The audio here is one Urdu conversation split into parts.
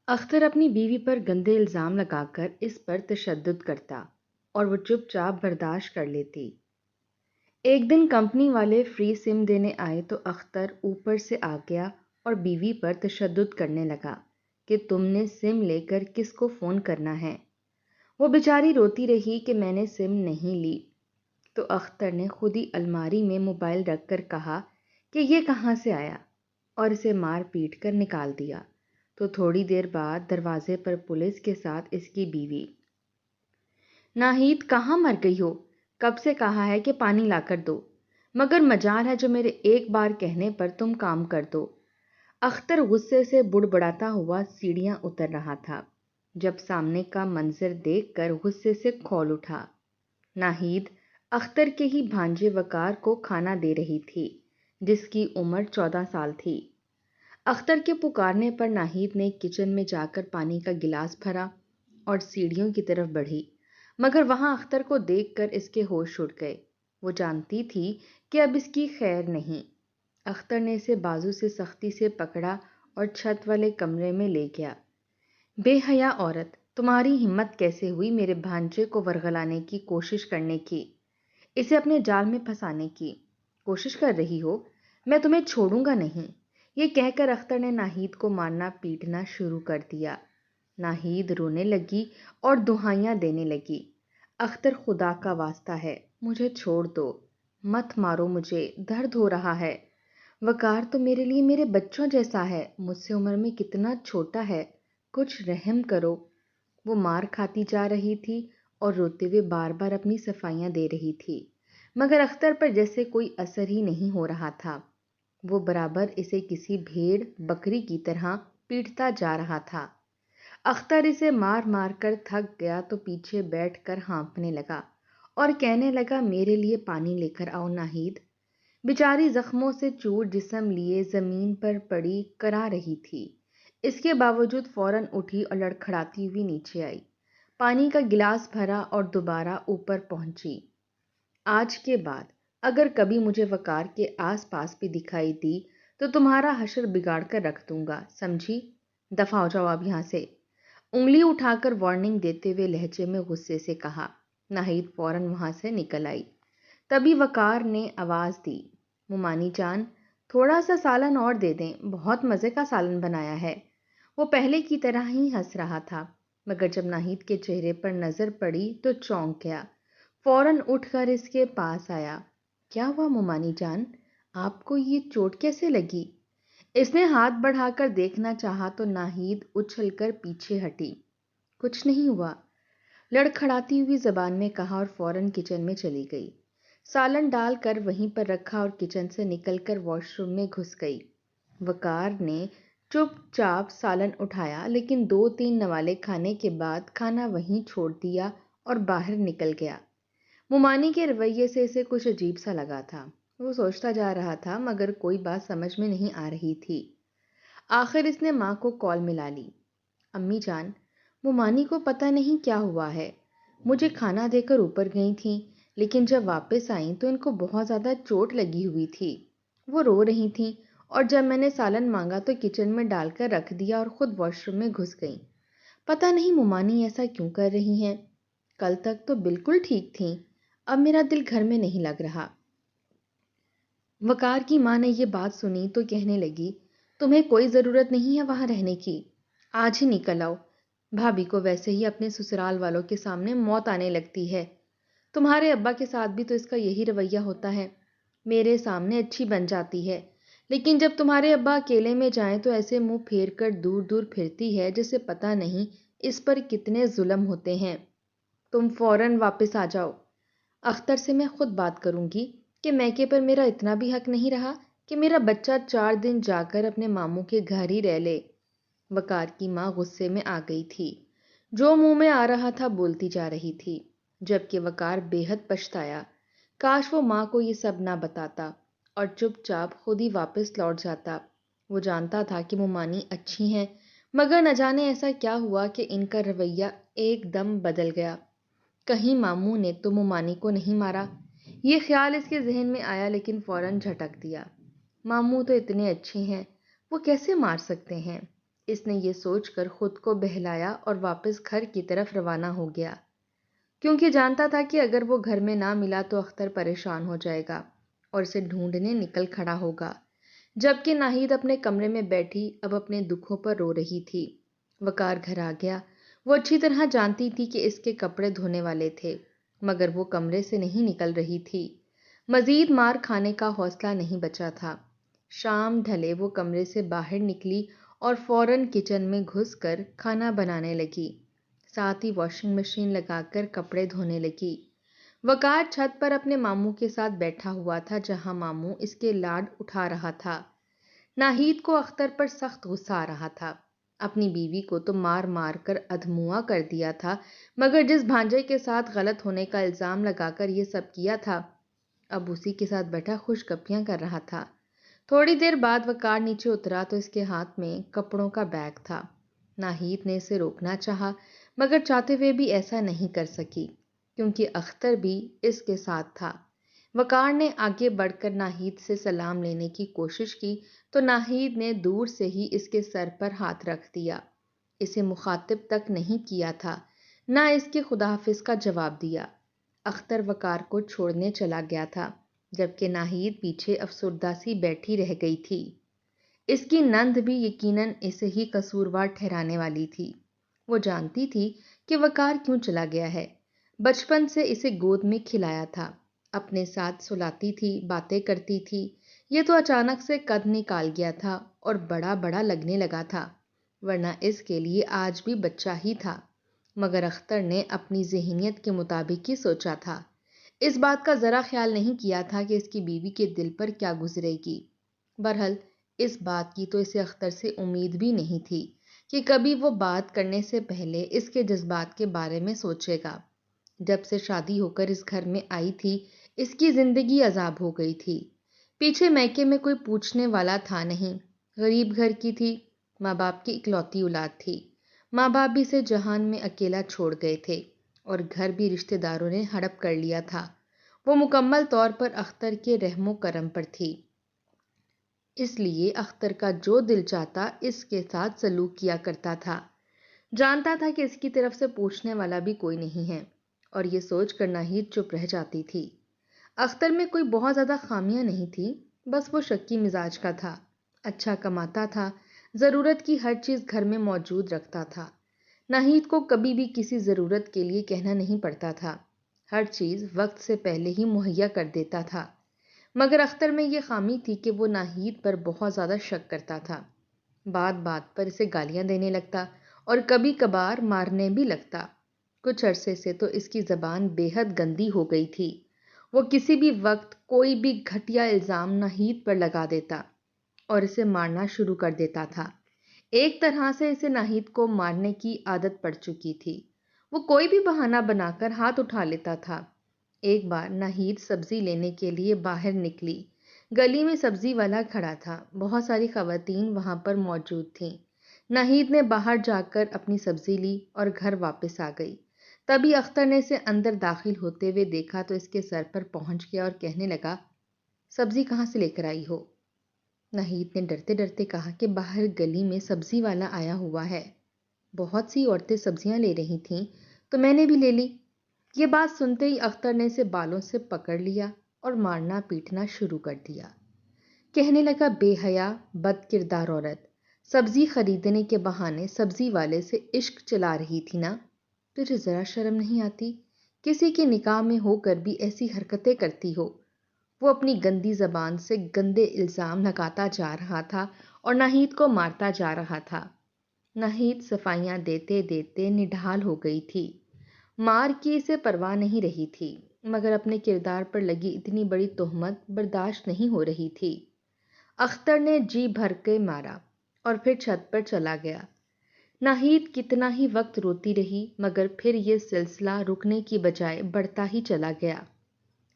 اختر اپنی بیوی پر گندے الزام لگا کر اس پر تشدد کرتا اور وہ چپ چاپ برداشت کر لیتی۔ ایک دن کمپنی والے فری سم دینے آئے تو اختر اوپر سے آ گیا اور بیوی پر تشدد کرنے لگا کہ تم نے سم لے کر کس کو فون کرنا ہے۔ وہ بیچاری روتی رہی کہ میں نے سم نہیں لی، تو اختر نے خود ہی الماری میں موبائل رکھ کر کہا کہ یہ کہاں سے آیا، اور اسے مار پیٹ کر نکال دیا۔ تو تھوڑی دیر بعد دروازے پر پولیس کے ساتھ اس کی بیوی۔ ناہید کہاں مر گئی ہو؟ کب سے کہا ہے کہ پانی لا کر دو، مگر مجال ہے جو میرے ایک بار کہنے پر تم کام کر دو۔ اختر غصے سے بڑبڑاتا ہوا سیڑھیاں اتر رہا تھا جب سامنے کا منظر دیکھ کر غصے سے کھول اٹھا۔ ناہید اختر کے ہی بھانجے وقار کو کھانا دے رہی تھی جس کی عمر 14 سال تھی۔ اختر کے پکارنے پر ناہید نے کچن میں جا کر پانی کا گلاس بھرا اور سیڑھیوں کی طرف بڑھی، مگر وہاں اختر کو دیکھ کر اس کے ہوش اڑ گئے۔ وہ جانتی تھی کہ اب اس کی خیر نہیں۔ اختر نے اسے بازو سے سختی سے پکڑا اور چھت والے کمرے میں لے گیا۔ بے حیا عورت، تمہاری ہمت کیسے ہوئی میرے بھانجے کو ورغلانے کی کوشش کرنے کی، اسے اپنے جال میں پھنسانے کی کوشش کر رہی ہو؟ میں تمہیں چھوڑوں گا نہیں۔ یہ کہہ کر اختر نے ناہید کو مارنا پیٹنا شروع کر دیا۔ ناہید رونے لگی اور دہائیاں دینے لگی۔ اختر خدا کا واسطہ ہے، مجھے چھوڑ دو، مت مارو مجھے، درد ہو رہا ہے۔ وقار تو میرے لیے میرے بچوں جیسا ہے، مجھ سے عمر میں کتنا چھوٹا ہے، کچھ رحم کرو۔ وہ مار کھاتی جا رہی تھی اور روتے ہوئے بار بار اپنی صفائیاں دے رہی تھی، مگر اختر پر جیسے کوئی اثر ہی نہیں ہو رہا تھا۔ وہ برابر اسے کسی بھیڑ بکری کی طرح پیٹتا جا رہا تھا۔ اختر اسے مار مار کر تھک گیا تو پیچھے بیٹھ کر ہانپنے لگا اور کہنے لگا میرے لیے پانی لے کر آؤ ناہید۔ بیچاری زخموں سے چور جسم لیے زمین پر پڑی کرا رہی تھی، اس کے باوجود فوراً اٹھی اور لڑکھڑاتی ہوئی نیچے آئی، پانی کا گلاس بھرا اور دوبارہ اوپر پہنچی۔ آج کے بعد اگر کبھی مجھے وقار کے آس پاس بھی دکھائی دی تو تمہارا حشر بگاڑ کر رکھ دوں گا، سمجھی؟ دفع ہو جاؤ اب یہاں سے، انگلی اٹھا کر وارننگ دیتے ہوئے لہجے میں غصے سے کہا۔ ناہید فوراً وہاں سے نکل آئی۔ تبھی وقار نے آواز دی، مومانی جان، تھوڑا سا سالن اور دے دیں، بہت مزے کا سالن بنایا ہے۔ وہ پہلے کی طرح ہی ہنس رہا تھا، مگر جب ناہید کے چہرے پر نظر پڑی تو چونک گیا۔ فوراً اٹھ کر اس کے پاس آیا۔ کیا ہوا مومانی جان، آپ کو یہ چوٹ کیسے لگی؟ اس نے ہاتھ بڑھا کر دیکھنا چاہا تو ناہید اچھل کر پیچھے ہٹی۔ کچھ نہیں ہوا، لڑکھڑاتی ہوئی زبان میں کہا اور فوراً کچن میں چلی گئی۔ سالن ڈال کر وہیں پر رکھا اور کچن سے نکل کر واش روم میں گھس گئی۔ وقار نے چپ چاپ سالن اٹھایا لیکن 2-3 نوالے کھانے کے بعد کھانا وہیں چھوڑ دیا اور باہر نکل گیا۔ مومانی کے رویے سے اسے کچھ عجیب سا لگا تھا۔ وہ سوچتا جا رہا تھا مگر کوئی بات سمجھ میں نہیں آ رہی تھی۔ آخر اس نے ماں کو کال ملا لی۔ امی جان، مومانی کو پتہ نہیں کیا ہوا ہے، مجھے کھانا دے کر اوپر گئی تھیں لیکن جب واپس آئیں تو ان کو بہت زیادہ چوٹ لگی ہوئی تھی۔ وہ رو رہی تھیں اور جب میں نے سالن مانگا تو کچن میں ڈال کر رکھ دیا اور خود واش روم میں گھس گئیں۔ پتہ نہیں مومانی ایسا کیوں کر رہی ہیں، کل تک تو بالکل ٹھیک تھیں، اب میرا دل گھر میں نہیں لگ رہا۔ وقار کی ماں نے یہ بات سنی تو کہنے لگی، تمہیں کوئی ضرورت نہیں ہے وہاں رہنے کی، آج ہی نکل آؤ۔ بھابھی کو ویسے ہی اپنے سسرال والوں کے سامنے موت آنے لگتی ہے، تمہارے ابا کے ساتھ بھی تو اس کا یہی رویہ ہوتا ہے، میرے سامنے اچھی بن جاتی ہے لیکن جب تمہارے ابا اکیلے میں جائیں تو ایسے منہ پھیر کر دور دور پھرتی ہے جسے پتہ نہیں اس پر کتنے ظلم ہوتے ہیں۔ تم فوراً واپس آ جاؤ، اختر سے میں خود بات کروں گی کہ میکے پر میرا اتنا بھی حق نہیں رہا کہ میرا بچہ 4 دن جا کر اپنے ماموں کے گھر ہی رہ لے۔ وقار کی ماں غصے میں آ گئی تھی، جو منہ میں آ رہا تھا بولتی جا رہی تھی، جبکہ وقار بے حد پچھتایا۔ کاش وہ ماں کو یہ سب نہ بتاتا اور چپ چاپ خود ہی واپس لوٹ جاتا۔ وہ جانتا تھا کہ مومانی اچھی ہیں، مگر نہ جانے ایسا کیا ہوا کہ ان کا رویہ ایک دم بدل گیا۔ کہیں ماموں نے تو مومانی کو نہیں مارا، یہ خیال اس کے ذہن میں آیا لیکن فوراً جھٹک دیا۔ ماموں تو اتنے اچھے ہیں، وہ کیسے مار سکتے ہیں؟ اس نے یہ سوچ کر خود کو بہلایا اور واپس گھر کی طرف روانہ ہو گیا، کیونکہ جانتا تھا کہ اگر وہ گھر میں نہ ملا تو اختر پریشان ہو جائے گا اور اسے ڈھونڈنے نکل کھڑا ہوگا، جبکہ ناہید اپنے کمرے میں بیٹھی اب اپنے دکھوں پر رو رہی تھی۔ وقار گھر آ گیا۔ وہ اچھی طرح جانتی تھی کہ اس کے کپڑے دھونے والے تھے، مگر وہ کمرے سے نہیں نکل رہی تھی۔ مزید مار کھانے کا حوصلہ نہیں بچا تھا۔ شام ڈھلے وہ کمرے سے باہر نکلی اور فوراً کچن میں گھس کر کھانا بنانے لگی، ساتھ ہی واشنگ مشین لگا کر کپڑے دھونے لگی۔ وقار چھت پر اپنے ماموں کے ساتھ بیٹھا ہوا تھا، جہاں ماموں اس کے لاڈ اٹھا رہا تھا۔ ناہید کو اختر پر سخت غصہ آ رہا تھا۔ اپنی بیوی کو تو مار مار کر ادھموا کر دیا تھا، مگر جس بھانجے کے ساتھ غلط ہونے کا الزام لگا کر یہ سب کیا تھا، اب اسی کے ساتھ بیٹھا خوش گپیاں کر رہا تھا۔ تھوڑی دیر بعد وقار نیچے اترا تو اس کے ہاتھ میں کپڑوں کا بیگ تھا۔ ناہید نے اسے روکنا چاہا، مگر چاہتے ہوئے بھی ایسا نہیں کر سکی، کیونکہ اختر بھی اس کے ساتھ تھا۔ وقار نے آگے بڑھ کر ناہید سے سلام لینے کی کوشش کی تو ناہید نے دور سے ہی اس کے سر پر ہاتھ رکھ دیا، اسے مخاطب تک نہیں کیا تھا، نہ اس کے خدا حافظ کا جواب دیا۔ اختر وقار کو چھوڑنے چلا گیا تھا، جبکہ ناہید پیچھے افسردہ سی بیٹھی رہ گئی تھی۔ اس کی نند بھی یقیناً اسے ہی قصوروار ٹھہرانے والی تھی۔ وہ جانتی تھی کہ وقار کیوں چلا گیا ہے۔ بچپن سے اسے گود میں کھلایا تھا، اپنے ساتھ سلاتی تھی، باتیں کرتی تھی۔ یہ تو اچانک سے قد نکال گیا تھا اور بڑا بڑا لگنے لگا تھا، ورنہ اس کے لیے آج بھی بچہ ہی تھا۔ مگر اختر نے اپنی ذہنیت کے مطابق ہی سوچا تھا، اس بات کا ذرا خیال نہیں کیا تھا کہ اس کی بیوی کے دل پر کیا گزرے گی۔ بہرحال اس بات کی تو اسے اختر سے امید بھی نہیں تھی کہ کبھی وہ بات کرنے سے پہلے اس کے جذبات کے بارے میں سوچے گا۔ جب سے شادی ہو کر اس گھر میں آئی تھی، اس کی زندگی عذاب ہو گئی تھی۔ پیچھے میکے میں کوئی پوچھنے والا تھا نہیں، غریب گھر کی تھی، ماں باپ کی اکلوتی اولاد تھی۔ ماں باپ بھی اسے جہان میں اکیلا چھوڑ گئے تھے اور گھر بھی رشتہ داروں نے ہڑپ کر لیا تھا۔ وہ مکمل طور پر اختر کے رحم و کرم پر تھی، اس لیے اختر کا جو دل چاہتا اس کے ساتھ سلوک کیا کرتا تھا۔ جانتا تھا کہ اس کی طرف سے پوچھنے والا بھی کوئی نہیں ہے، اور یہ سوچ کر ناہید چپ رہ جاتی تھی۔ اختر میں کوئی بہت زیادہ خامیاں نہیں تھی، بس وہ شکی مزاج کا تھا، اچھا کماتا تھا، ضرورت کی ہر چیز گھر میں موجود رکھتا تھا۔ ناہید کو کبھی بھی کسی ضرورت کے لیے کہنا نہیں پڑتا تھا، ہر چیز وقت سے پہلے ہی مہیا کر دیتا تھا۔ مگر اختر میں یہ خامی تھی کہ وہ ناہید پر بہت زیادہ شک کرتا تھا، بات بات پر اسے گالیاں دینے لگتا اور کبھی کبھار مارنے بھی لگتا۔ کچھ عرصے سے تو اس کی زبان بے حد گندی ہو گئی تھی، وہ کسی بھی وقت کوئی بھی گھٹیا الزام ناہید پر لگا دیتا اور اسے مارنا شروع کر دیتا تھا۔ ایک طرح سے اسے ناہید کو مارنے کی عادت پڑ چکی تھی، وہ کوئی بھی بہانہ بنا کر ہاتھ اٹھا لیتا تھا۔ ایک بار ناہید سبزی لینے کے لیے باہر نکلی، گلی میں سبزی والا کھڑا تھا، بہت ساری خواتین وہاں پر موجود تھیں۔ ناہید نے باہر جا کر اپنی سبزی لی اور گھر واپس آ گئی۔ تبھی اختر نے اسے اندر داخل ہوتے ہوئے دیکھا تو اس کے سر پر پہنچ گیا اور کہنے لگا، سبزی کہاں سے لے کر آئی ہو؟ ناہید نے ڈرتے ڈرتے کہا کہ باہر گلی میں سبزی والا آیا ہوا ہے، بہت سی عورتیں سبزیاں لے رہی تھیں تو میں نے بھی لے لی۔ یہ بات سنتے ہی اختر نے اسے بالوں سے پکڑ لیا اور مارنا پیٹنا شروع کر دیا۔ کہنے لگا، بے حیا بد کردار عورت، سبزی خریدنے کے بہانے سبزی والے سے عشق چلا رہی تھی نا؟ تجھے ذرا شرم نہیں آتی؟ کسی کے نکاح میں ہو کر بھی ایسی حرکتیں کرتی ہو۔ وہ اپنی گندی زبان سے گندے الزام لگاتا جا رہا تھا اور ناہید کو مارتا جا رہا تھا۔ ناہید صفائیاں دیتے دیتے نڈھال ہو گئی تھی، مار کی اسے پرواہ نہیں رہی تھی، مگر اپنے کردار پر لگی اتنی بڑی تہمت برداشت نہیں ہو رہی تھی۔ اختر نے جی بھر کے مارا اور پھر چھت پر چلا گیا۔ ناہید کتنا ہی وقت روتی رہی، مگر پھر یہ سلسلہ رکنے کی بجائے بڑھتا ہی چلا گیا۔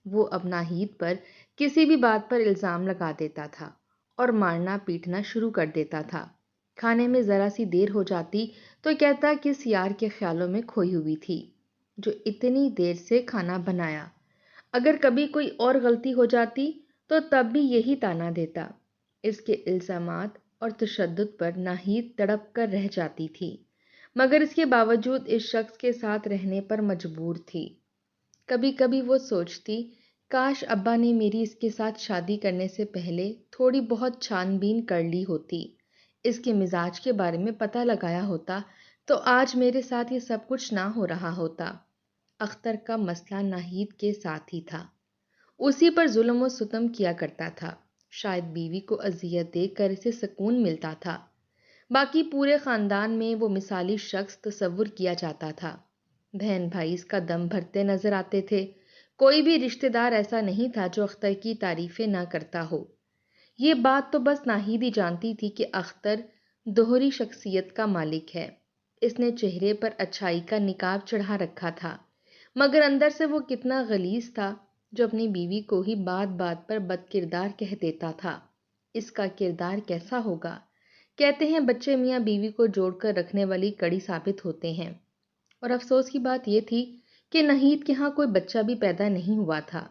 وہ اب ناہید پر کسی بھی بات پر الزام لگا دیتا تھا اور مارنا پیٹنا شروع کر دیتا تھا۔ کھانے میں ذرا سی دیر ہو جاتی تو کہتا کس یار کے خیالوں میں کھوئی ہوئی تھی جو اتنی دیر سے کھانا بنایا۔ اگر کبھی کوئی اور غلطی ہو جاتی تو تب بھی یہی تانا دیتا۔ اس کے الزامات اور تشدد پر ناہید تڑپ کر رہ جاتی تھی، مگر اس کے باوجود اس شخص کے ساتھ رہنے پر مجبور تھی۔ کبھی کبھی وہ سوچتی، کاش ابا نے میری اس کے ساتھ شادی کرنے سے پہلے تھوڑی بہت چھان بین کر لی ہوتی، اس کے مزاج کے بارے میں پتہ لگایا ہوتا تو آج میرے ساتھ یہ سب کچھ نہ ہو رہا ہوتا۔ اختر کا مسئلہ ناہید کے ساتھ ہی تھا، اسی پر ظلم و ستم کیا کرتا تھا۔ شاید بیوی کو اذیت دے کر اسے سکون ملتا تھا، باقی پورے خاندان میں وہ مثالی شخص تصور کیا جاتا تھا۔ بہن بھائی اس کا دم بھرتے نظر آتے تھے، کوئی بھی رشتہ دار ایسا نہیں تھا جو اختر کی تعریفیں نہ کرتا ہو۔ یہ بات تو بس ناہید ہی جانتی تھی کہ اختر دوہری شخصیت کا مالک ہے۔ اس نے چہرے پر اچھائی کا نقاب چڑھا رکھا تھا، مگر اندر سے وہ کتنا غلیظ تھا جو اپنی بیوی کو ہی بات بات پر بد کردار کہہ دیتا تھا۔ اس کا کردار کیسا ہوگا؟ کہتے ہیں بچے میاں بیوی کو جوڑ کر رکھنے والی کڑی ثابت ہوتے ہیں، اور افسوس کی بات یہ تھی کہ ناہید کے ہاں کوئی بچہ بھی پیدا نہیں ہوا تھا۔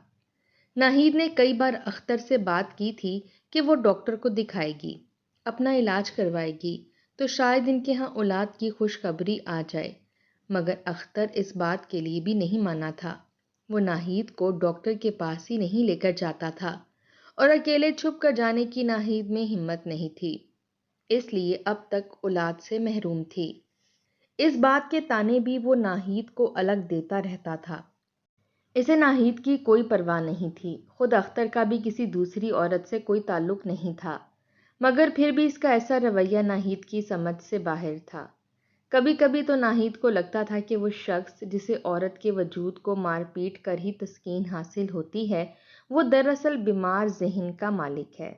ناہید نے کئی بار اختر سے بات کی تھی کہ وہ ڈاکٹر کو دکھائے گی، اپنا علاج کروائے گی تو شاید ان کے ہاں اولاد کی خوشخبری آ جائے، مگر اختر اس بات کے لیے بھی نہیں مانا تھا۔ وہ ناہید کو ڈاکٹر کے پاس ہی نہیں لے کر جاتا تھا، اور اکیلے چھپ کر جانے کی ناہید میں ہمت نہیں تھی، اس لیے اب تک اولاد سے محروم تھی۔ اس بات کے تانے بھی وہ ناہید کو الگ دیتا رہتا تھا۔ اسے ناہید کی کوئی پرواہ نہیں تھی، خود اختر کا بھی کسی دوسری عورت سے کوئی تعلق نہیں تھا، مگر پھر بھی اس کا ایسا رویہ ناہید کی سمجھ سے باہر تھا۔ کبھی کبھی تو ناہید کو لگتا تھا کہ وہ شخص جسے عورت کے وجود کو مار پیٹ کر ہی تسکین حاصل ہوتی ہے، وہ دراصل بیمار ذہن کا مالک ہے۔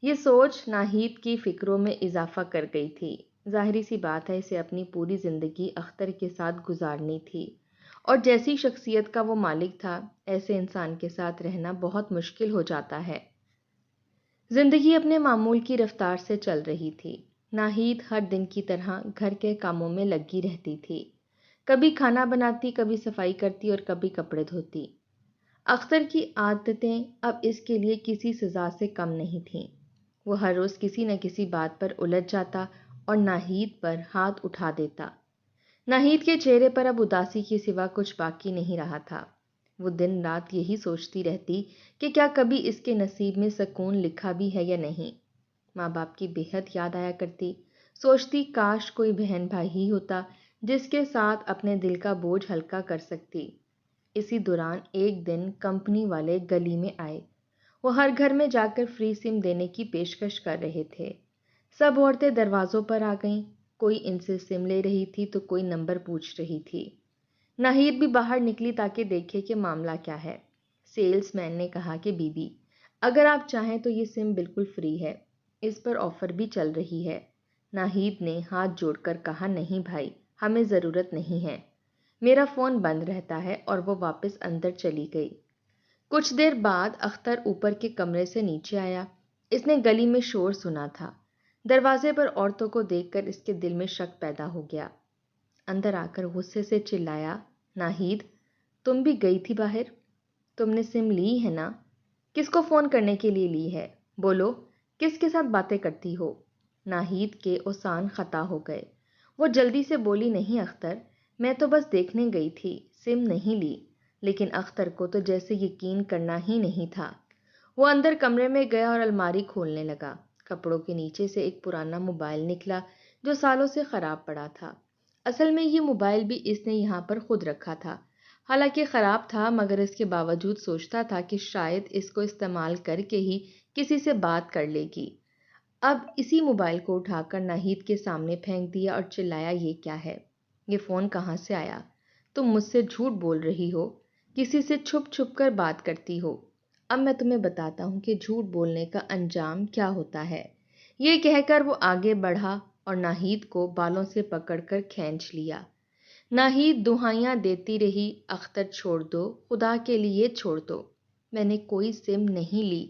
یہ سوچ ناہید کی فکروں میں اضافہ کر گئی تھی۔ ظاہری سی بات ہے اسے اپنی پوری زندگی اختر کے ساتھ گزارنی تھی، اور جیسی شخصیت کا وہ مالک تھا، ایسے انسان کے ساتھ رہنا بہت مشکل ہو جاتا ہے۔ زندگی اپنے معمول کی رفتار سے چل رہی تھی۔ ناہید ہر دن کی طرح گھر کے کاموں میں لگی رہتی تھی، کبھی کھانا بناتی، کبھی صفائی کرتی اور کبھی کپڑے دھوتی۔ اختر کی عادتیں اب اس کے لیے کسی سزا سے کم نہیں تھیں۔ وہ ہر روز کسی نہ کسی بات پر الجھ جاتا اور ناہید پر ہاتھ اٹھا دیتا۔ ناہید کے چہرے پر اب اداسی کے سوا کچھ باقی نہیں رہا تھا۔ وہ دن رات یہی سوچتی رہتی کہ کیا کبھی اس کے نصیب میں سکون لکھا بھی ہے یا نہیں۔ ماں باپ کی بے حد یاد آیا کرتی، سوچتی کاش کوئی بہن بھائی ہی ہوتا جس کے ساتھ اپنے دل کا بوجھ ہلکا کر سکتی۔ اسی دوران ایک دن کمپنی والے گلی میں آئے۔ وہ ہر گھر میں جا کر فری سم دینے کی پیشکش کر رہے تھے۔ سب عورتیں دروازوں پر آ گئیں، کوئی ان سے سم لے رہی تھی تو کوئی نمبر پوچھ رہی تھی۔ ناہید بھی باہر نکلی تاکہ دیکھے کہ معاملہ کیا ہے۔ سیلز مین نے کہا کہ بی بی، اگر آپ چاہیں تو یہ سم بالکل فری ہے، اس پر آفر بھی چل رہی ہے۔ ناہید نے ہاتھ جوڑ کر کہا، نہیں بھائی، ہمیں ضرورت نہیں ہے، میرا فون بند رہتا ہے، اور وہ واپس اندر چلی گئی۔ کچھ دیر بعد اختر اوپر کے کمرے سے نیچے آیا۔ اس نے گلی میں شور سنا تھا۔ دروازے پر عورتوں کو دیکھ کر اس کے دل میں شک پیدا ہو گیا۔ اندر آ کر غصے سے چلایا، ناہید، تم بھی گئی تھی باہر؟ تم نے سم لی ہے نا؟ کس کو فون کرنے کے لیے لی ہے؟ بولو، کس کے ساتھ باتیں کرتی ہو؟ ناہید کے اوسان خطا ہو گئے۔ وہ جلدی سے بولی، نہیں اختر، میں تو بس دیکھنے گئی تھی، سم نہیں لی۔ لیکن اختر کو تو جیسے یقین کرنا ہی نہیں تھا۔ وہ اندر کمرے میں گیا اور الماری کھولنے لگا۔ کپڑوں کے نیچے سے ایک پرانا موبائل نکلا جو سالوں سے خراب پڑا تھا۔ اصل میں یہ موبائل بھی اس نے یہاں پر خود رکھا تھا، حالانکہ خراب تھا، مگر اس کے باوجود سوچتا تھا کہ شاید اس کو استعمال کر کے ہی کسی سے بات کر لے گی۔ اب اسی موبائل کو اٹھا کر ناہید کے سامنے پھینک دیا اور چلایا، یہ کیا ہے؟ یہ فون کہاں سے آیا؟ تم مجھ سے جھوٹ بول رہی ہو، کسی سے چھپ چھپ کر بات کرتی ہو۔ اب میں تمہیں بتاتا ہوں کہ جھوٹ بولنے کا انجام کیا ہوتا ہے۔ یہ کہہ کر وہ آگے بڑھا اور ناہید کو بالوں سے پکڑ کر کھینچ لیا۔ ناہید دہائیاں دیتی رہی، اختر چھوڑ دو، خدا کے لیے چھوڑ دو، میں نے کوئی سم نہیں لی،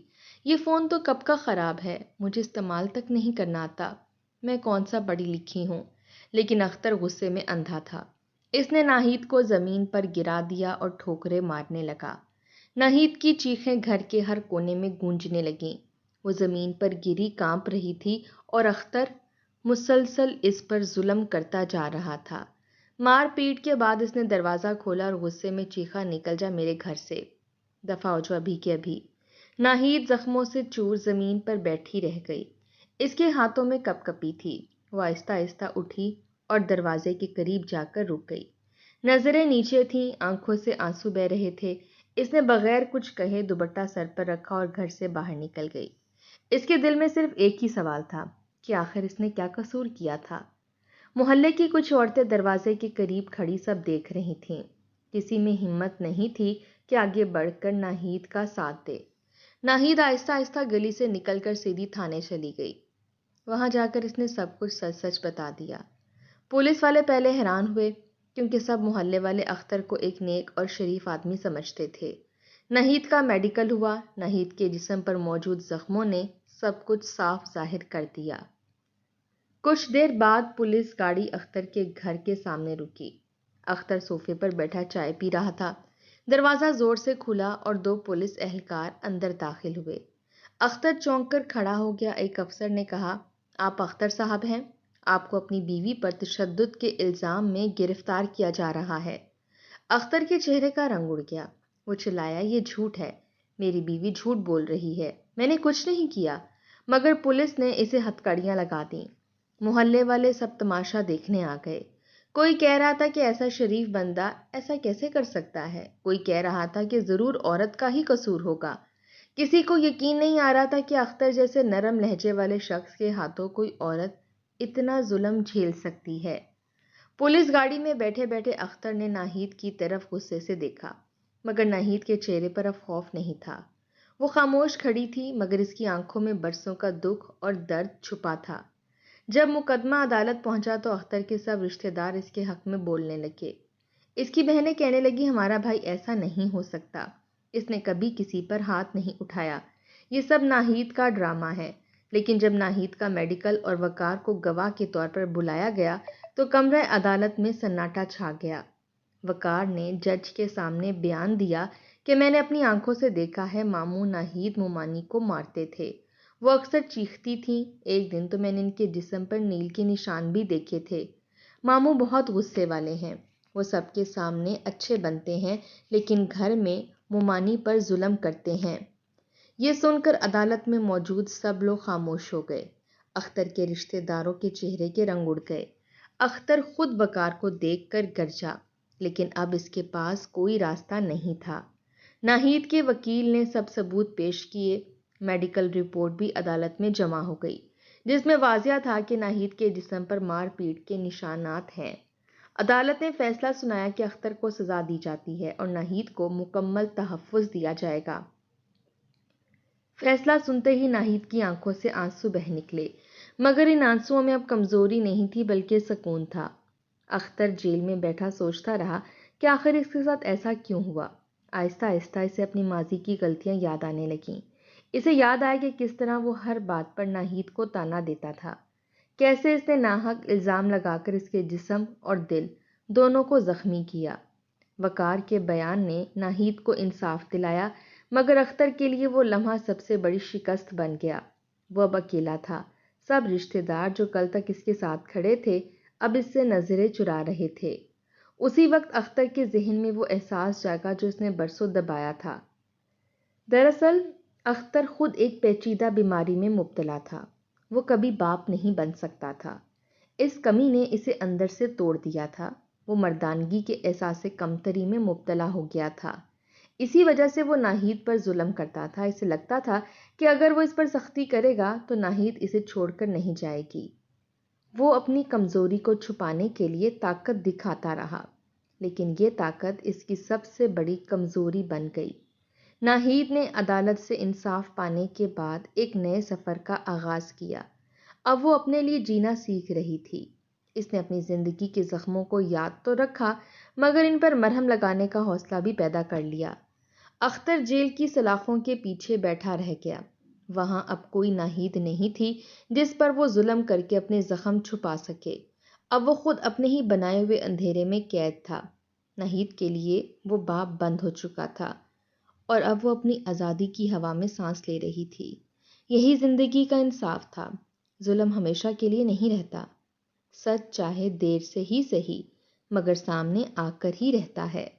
یہ فون تو کب کا خراب ہے، مجھے استعمال تک نہیں کرنا آتا، میں کون سا پڑھی لکھی ہوں۔ لیکن اختر غصے میں اندھا تھا۔ اس نے ناہید کو زمین پر گرا دیا اور ٹھوکریں مارنے لگا۔ ناہید کی چیخیں گھر کے ہر کونے میں گونجنے لگیں۔ وہ زمین پر گری کانپ رہی تھی اور اختر مسلسل اس پر ظلم کرتا جا رہا تھا۔ مار پیٹ کے بعد اس نے دروازہ کھولا اور غصے میں چیخا، نکل جا میرے گھر سے، دفع ہو جو ابھی کے ابھی۔ ناہید زخموں سے چور زمین پر بیٹھی رہ گئی۔ اس کے ہاتھوں میں کپ کپی تھی۔ وہ آہستہ آہستہ اٹھی اور دروازے کے قریب جا کر رک گئی۔ نظریں نیچے تھیں، آنکھوں سے آنسو بہہ رہے تھے۔ اس نے بغیر کچھ کہے دوپٹہ سر پر رکھا اور گھر سے باہر نکل گئی۔ اس کے دل میں صرف ایک ہی سوال تھا کہ آخر اس نے کیا قصور کیا تھا۔ محلے کی کچھ عورتیں دروازے کے قریب کھڑی سب دیکھ رہی تھیں۔ کسی میں ہمت نہیں تھی کہ آگے بڑھ کر ناہید کا ساتھ دے۔ ناہید آہستہ آہستہ گلی سے نکل کر سیدھی تھانے چلی گئی۔ وہاں جا کر اس نے سب کچھ سچ سچ بتا دیا۔ پولیس والے پہلے حیران ہوئے کیونکہ سب محلے والے اختر کو ایک نیک اور شریف آدمی سمجھتے تھے۔ ناہید کا میڈیکل ہوا۔ ناہید کے جسم پر موجود زخموں نے سب کچھ صاف ظاہر کر دیا۔ کچھ دیر بعد پولیس گاڑی اختر کے گھر کے سامنے رکی۔ اختر صوفے پر بیٹھا چائے پی رہا تھا۔ دروازہ زور سے کھلا اور دو پولیس اہلکار اندر داخل ہوئے۔ اختر چونک کر کھڑا ہو گیا۔ ایک افسر نے کہا، آپ اختر صاحب ہیں؟ آپ کو اپنی بیوی پر تشدد کے الزام میں گرفتار کیا جا رہا ہے۔ اختر کے چہرے کا رنگ اڑ گیا۔ وہ چلایا، یہ جھوٹ ہے، میری بیوی جھوٹ بول رہی ہے، میں نے کچھ نہیں کیا۔ مگر پولیس نے اسے ہتھکڑیاں لگا دیں۔ محلے والے سب تماشا دیکھنے آ گئے۔ کوئی کہہ رہا تھا کہ ایسا شریف بندہ ایسا کیسے کر سکتا ہے، کوئی کہہ رہا تھا کہ ضرور عورت کا ہی قصور ہوگا۔ کسی کو یقین نہیں آ رہا تھا کہ اختر جیسے نرم لہجے والے شخص کے ہاتھوں کوئی عورت اتنا ظلم جھیل سکتی ہے۔ پولیس گاڑی میں بیٹھے بیٹھے اختر نے ناہید کی طرف غصے سے دیکھا، مگر ناہید کے چہرے پر اب خوف نہیں تھا۔ وہ خاموش کھڑی تھی، مگر اس کی آنکھوں میں برسوں کا دکھ اور درد چھپا تھا۔ جب مقدمہ عدالت پہنچا تو اختر کے سب رشتہ دار اس کے حق میں بولنے لگے۔ اس کی بہنیں کہنے لگی، ہمارا بھائی ایسا نہیں ہو سکتا، اس نے کبھی کسی پر ہاتھ نہیں اٹھایا، یہ سب ناہید کا ڈرامہ ہے۔ لیکن جب ناہید کا میڈیکل اور وقار کو گواہ کے طور پر بلایا گیا تو کمرہ عدالت میں سناٹا چھا گیا۔ وقار نے جج کے سامنے بیان دیا کہ میں نے اپنی آنکھوں سے دیکھا ہے ماموں ناہید مومانی کو مارتے تھے، وہ اکثر چیختی تھیں، ایک دن تو میں نے ان کے جسم پر نیل کے نشان بھی دیکھے تھے۔ ماموں بہت غصے والے ہیں، وہ سب کے سامنے اچھے بنتے ہیں لیکن گھر میں مومانی پر ظلم کرتے ہیں۔ یہ سن کر عدالت میں موجود سب لوگ خاموش ہو گئے۔ اختر کے رشتہ داروں کے چہرے کے رنگ اڑ گئے۔ اختر خود وقار کو دیکھ کر گرجا، لیکن اب اس کے پاس کوئی راستہ نہیں تھا۔ ناہید کے وکیل نے سب ثبوت پیش کیے۔ میڈیکل رپورٹ بھی عدالت میں جمع ہو گئی، جس میں واضح تھا کہ ناہید کے جسم پر مار پیٹ کے نشانات ہیں۔ عدالت نے فیصلہ سنایا کہ اختر کو سزا دی جاتی ہے اور ناہید کو مکمل تحفظ دیا جائے گا۔ فیصلہ سنتے ہی ناہید کی آنکھوں سے آنسو بہہ نکلے، مگر ان آنسوؤں میں اب کمزوری نہیں تھی بلکہ سکون تھا۔ اختر جیل میں بیٹھا سوچتا رہا کہ آخر اس کے ساتھ ایسا کیوں ہوا۔ آہستہ آہستہ اسے اپنی ماضی کی غلطیاں یاد آنے لگیں۔ اسے یاد آیا کہ کس طرح وہ ہر بات پر ناہید کو تانا دیتا تھا، کیسے اس نے ناحق الزام لگا کر اس کے جسم اور دل دونوں کو زخمی کیا۔ وقار کے بیان نے ناہید کو انصاف دلایا، مگر اختر کے لیے وہ لمحہ سب سے بڑی شکست بن گیا۔ وہ اب اکیلا تھا۔ سب رشتہ دار جو کل تک اس کے ساتھ کھڑے تھے اب اس سے نظریں چرا رہے تھے۔ اسی وقت اختر کے ذہن میں وہ احساس جاگا جو اس نے برسوں دبایا تھا۔ دراصل اختر خود ایک پیچیدہ بیماری میں مبتلا تھا۔ وہ کبھی باپ نہیں بن سکتا تھا۔ اس کمی نے اسے اندر سے توڑ دیا تھا۔ وہ مردانگی کے احساس کمتری میں مبتلا ہو گیا تھا۔ اسی وجہ سے وہ ناہید پر ظلم کرتا تھا۔ اسے لگتا تھا کہ اگر وہ اس پر سختی کرے گا تو ناہید اسے چھوڑ کر نہیں جائے گی۔ وہ اپنی کمزوری کو چھپانے کے لیے طاقت دکھاتا رہا، لیکن یہ طاقت اس کی سب سے بڑی کمزوری بن گئی۔ ناہید نے عدالت سے انصاف پانے کے بعد ایک نئے سفر کا آغاز کیا۔ اب وہ اپنے لیے جینا سیکھ رہی تھی۔ اس نے اپنی زندگی کے زخموں کو یاد تو رکھا، مگر ان پر مرہم لگانے کا حوصلہ بھی پیدا کر لیا۔ اختر جیل کی سلاخوں کے پیچھے بیٹھا رہ گیا۔ وہاں اب کوئی ناہید نہیں تھی جس پر وہ ظلم کر کے اپنے زخم چھپا سکے۔ اب وہ خود اپنے ہی بنائے ہوئے اندھیرے میں قید تھا۔ ناہید کے لیے وہ باب بند ہو چکا تھا اور اب وہ اپنی آزادی کی ہوا میں سانس لے رہی تھی۔ یہی زندگی کا انصاف تھا۔ ظلم ہمیشہ کے لیے نہیں رہتا، سچ چاہے دیر سے ہی صحیح مگر سامنے آ کر ہی رہتا ہے۔